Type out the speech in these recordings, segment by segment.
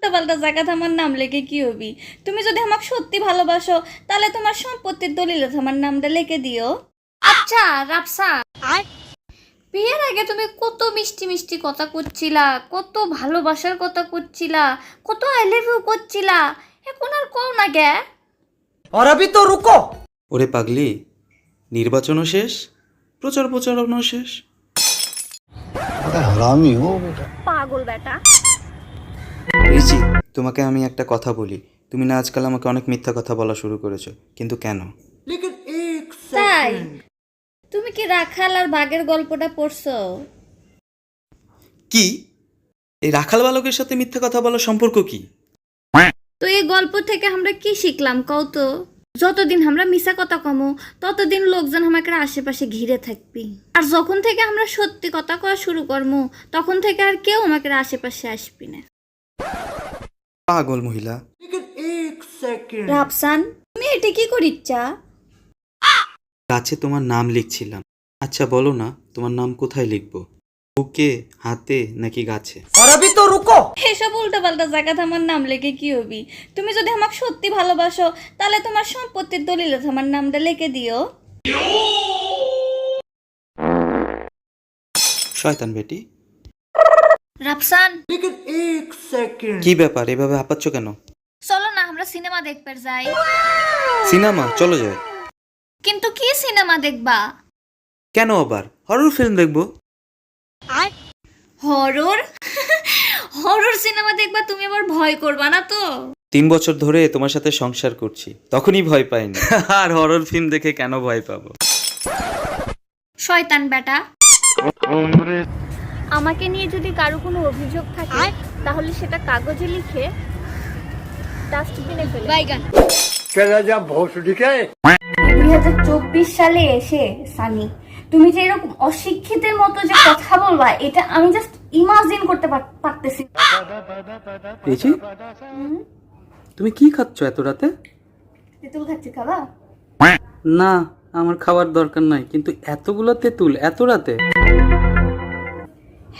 উল্টাপাল্টা জায়গা আমার নাম লেখে কি হবি? তুমি যদি আমাকে সত্যি ভালোবাসো তাহলে তোমার সম্পত্তির দলিলে আমার নামটা লিখে দিও। আচ্ছা রাফসা, বিয়ের আগে তুমি কত মিষ্টি মিষ্টি কথা করছিলা, কত ভালোবাসার কথা করছিলা, কত আই লাভ ইউ করছিলা, এখন আর কও না গে। और अभी तो रुको। ওরে পাগলি, নির্বাচনও শেষ, প্রচার প্রচারণাও শেষ। हरामी हो बेटा। পাগল বেটা। রিচি, তোমাকে আমি একটা কথা বলি। তুমি না আজকাল আমাকে অনেক মিথ্যা কথা বলা শুরু করেছো, কিন্তু কেন? लेकिन एक তাই सेकंड। তুমি কি রাখাল আর বাঘের গল্পটা পড়ছো? কি, এই রাখাল বালকের সাথে মিথ্যা কথা বলার সম্পর্ক কি? তো এই গল্প থেকে আমরা কি শিখলাম কও তো? যতদিন আমরা মিছা কথা কমো ততদিন লোকজন আমাকে আশেপাশে ঘিরে থাকবি, আর যখন থেকে আমরা সত্যি কথা কওয়া শুরু করবো তখন থেকে আর কেউ আমাকে আশেপাশে আসবি না। পাগল মহিলা। लेकिन एक सेकंड। রাফসান, তুমি এটা কি করিচ্ছা? গাছে তোমার নাম লিখছিলাম। আচ্ছা বলো না, তোমার নাম কোথায় লিখবো? বুকে, হাতে নাকি গাছে? और अभी तो रुको। এসব উল্টাপাল্টা জায়গা আমার নাম লেখে কি হবি? তুমি যদি আমাকে সত্যি ভালোবাসো তাহলে তোমার সম্পত্তির দলিলে আমার নামটা লিখে দিও। শয়তান বেটি। রাফসান, लेकिन एक सेकंड। কি ব্যাপার, এভাবে হাঁপাচ্ছ কেন? চলো না আমরা সিনেমা দেখতে যাই। সিনেমা চলো যায়। কিন্তু কি সিনেমা দেখবা? কেন আবার হরর ফিল্ম দেখবো? হরর? হরর সিনেমা দেখবা? তুমি আবার ভয় করবা না তো? 3 বছর ধরে তোমার সাথে সংসার করছি, তখনই ভয় পাইনি। আর হরর ফিল্ম দেখে কেন ভয় পাবো? শয়তান বেটা। আমাকে নিয়ে যদি কারো কোনো অভিযোগ থাকে তাহলে সেটা কাগজে লিখে ডাস্টবিনে ফেলে। বাইগান। चला जा भोसड़ी के। 2024 সালে এসে সানি, তুমি যে এরকম অশিক্ষিতের মতো যে কথা বলবা এটা আমি জাস্ট ইমাজিন করতে পারতেছি। রিচি, তুমি কি খাচ্ছ এত রাতে? তেঁতুল খাচ্ছি, খাবা? না, আমার খাবার দরকার নাই, কিন্তু এতগুলো তেঁতুল এত রাতে?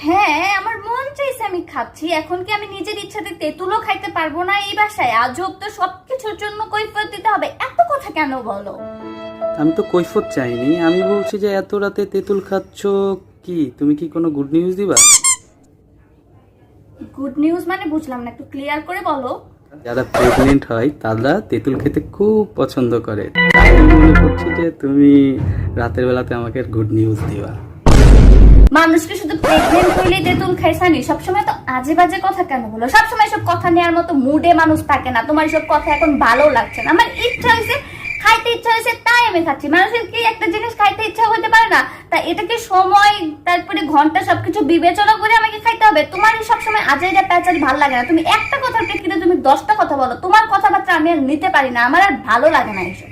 হ্যাঁ, আমার মন চাইছে আমি খাচ্ছি। এখন কি আমি নিজের ইচ্ছাতে তেঁতুলও খাইতে পারবো না এই বাসায়? আজব তো, সবকিছুর জন্য কৈফিয়ত দিতে হবে। এত কথা কেন বলো? আমি তো কৈফত চাইনি, আমি বলছি যে এত রাতে তেঁতুল খাচ্ছ, কি তুমি কি কোনো গুড নিউজ দিবা? গুড নিউজ মানে বুঝলাম না, একটু ক্লিয়ার করে বলো। যারা প্রেগনেন্ট হয় তারা তেঁতুল খেতে খুব পছন্দ করে, তাই আমি মনে করছি যে তুমি রাতের বেলাতে আমাকে গুড নিউজ দিবা। মানুষকে শুধু প্রেগনেন্ট হইলে তেঁতুল খাইছানি? সবসময় তো আজে বাজে কথা কেন বলো? সবসময় সব কথা নেওয়ার মতো মুডে মানুষ থাকে না। তোমার সব কথা এখন ভালো লাগছে না। আমার ইচ্ছা হয়েছে, খাইতে ইচ্ছা হয়েছে, তাই আমি খাচ্ছি। মানুষের কি একটা জিনিস খাইতে ইচ্ছা হতে পারে না? তা এটাকে সময় তারপরে ঘন্টা সবকিছু বিবেচনা করে আমাকে খাইতে হবে? তোমার সবসময় আজাইরা প্যাচারি ভালো লাগে না। তুমি একটা কথার প্রেক্ষিতে তুমি 10টা কথা বলো। তোমার কথাবার্তা আমি আর নিতে পারি না, আমার আর ভালো লাগে না এসব।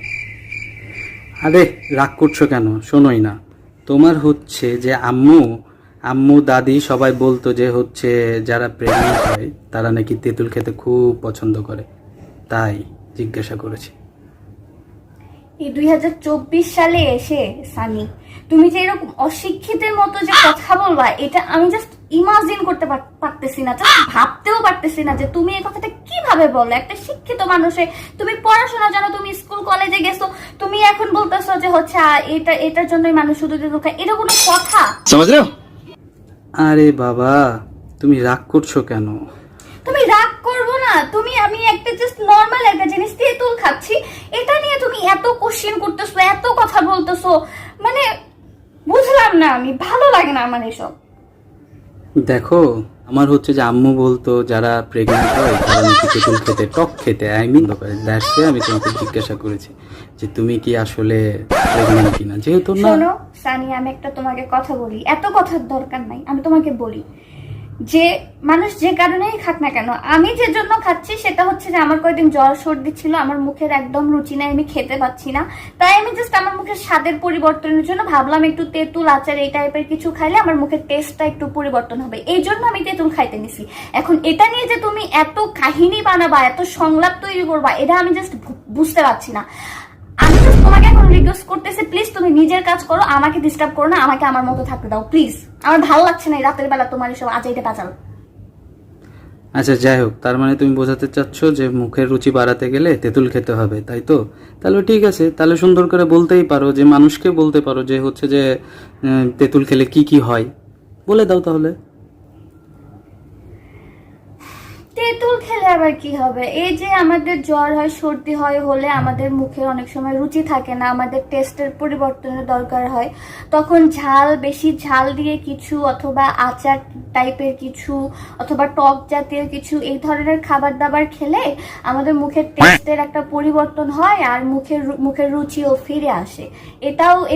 আরে রাগ করছো কেন? শোনোই না, তোমার হচ্ছে যে আম্মু দাদি সবাই বলতো যে হচ্ছে যারা প্রেগনেন্ট হয় তারা নাকি তেঁতুল খেতে খুব পছন্দ করে, তাই জিজ্ঞাসা করেছি। এই 2024 সালে এসে সানি, তুমি যে এরকম অশিক্ষিতের মতো যে কথা বলবা এটা আমি জাস্ট ইমাজিন করতে পারতেছি না, জাস্ট ভাবতেও পারতেছি না যে তুমি এই কথাটা কিভাবে বলো। একটা শিক্ষিত মানুষে, তুমি পড়াশোনা জানো, তুমি স্কুল কলেজে গেছো, তুমি এখন বলতেছো যে হচ্ছে এটার জন্যই মানুষ শুধু তেঁতুল খায়। এটা কোনো কথা? আরে বাবা, তুমি রাগ করছো কেন? তুমি রাগ করবো না? আমি একটা জাস্ট নর্মাল একটা জিনিস তেঁতুল খাচ্ছি, এটা নিয়ে তুমি এত কোশ্চেন করতেছো, এত কথা বলতেছো, মানে বুঝলাম না। আমি ভালো লাগে না আমার এসব। দেখো, আমার হচ্ছে যে আম্মু বলতো যারা প্রেগনেন্ট হয় তারা নাকি তেঁতুল খেতে, টক খেতে করে। দ্যাটস ওয়াই আমি তোমাকে জিজ্ঞাসা করেছি যে তুমি কি আসলে প্রেগনেন্ট কিনা। যেহেতু না। শোনো সানি, আমি একটা তোমাকে কথা বলি, এত কথার দরকার নাই। আমি তোমাকে বলি যে মানুষ যে কারণেই খাক না কেন, আমি যে জন্য খাচ্ছি সেটা হচ্ছে যে আমার কয়েকদিন জ্বর সর্দি ছিল, আমার মুখের একদম রুচি নাই, আমি খেতে পাচ্ছি না। তাই আমি জাস্ট আমার মুখের স্বাদের পরিবর্তনের জন্য ভাবলাম একটু তেঁতুল আচার এই টাইপের কিছু খাইলে আমার মুখের টেস্টটা একটু পরিবর্তন হবে, এই জন্য আমি তেঁতুল খাইতে নিছি। এখন এটা নিয়ে যে তুমি এত কাহিনী বানাবা, এত সংলাপ তৈরি করবা, এটা আমি জাস্ট বুঝতে পারছি না। আমি জাস্ট তোমাকে এখন রিকোয়েস্ট করতেছি, প্লিজ তুমি নিজের কাজ করো, আমাকে ডিস্টার্ব করো না, আমাকে আমার মতো থাকতে দাও প্লিজ। আমার ভালো লাগছে না এই রাতের বেলা তোমার এসব আজাইতে বাজাল। আচ্ছা যাই হোক, তার মানে তুমি বোঝাতে চাচ্ছ যে মুখের রুচি বাড়াতে গেলে তেঁতুল খেতে হবে, তাই তো? তাহলে ঠিক আছে, তাহলে সুন্দর করে বলতেই পারো, যে মানুষকে বলতে পারো যে হচ্ছে যে তেঁতুল খেলে কি কি হয়, বলে দাও তাহলে। তেঁতুল খেলে আবার কি হবে? এই যে আমাদের জ্বর হয়, সর্দি হয়, হলে আমাদের মুখে অনেক সময় রুচি থাকে না, আমাদের টেস্টের পরিবর্তনের দরকার হয়। তখন বেশি ঝাল দিয়ে কিছু, অথবা আচার টাইপের কিছু, অথবা টক জাতীয় কিছু, এই ধরনের খাবার দাবার খেলে আমাদের মুখের টেস্টের একটা পরিবর্তন হয়, আর মুখের রুচিও ফিরে আসে।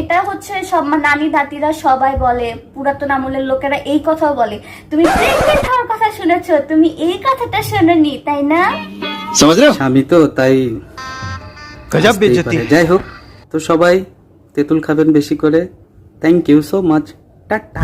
এটা হচ্ছে সব নানি দাদিরা সবাই বলে, পুরাতন আমলের লোকেরা এই কথাও বলে। তুমি প্রেগনেন্ট হওয়ার কথা শুনেছো, তুমি এই কথাটা শোনোনি, তাই না? স্বামী তো, তাই गजब আসতেই बेइज्जती পারে। যাই হোক, তো সবাই তেঁতুল খাবেন বেশি করে। Thank you so much, tata.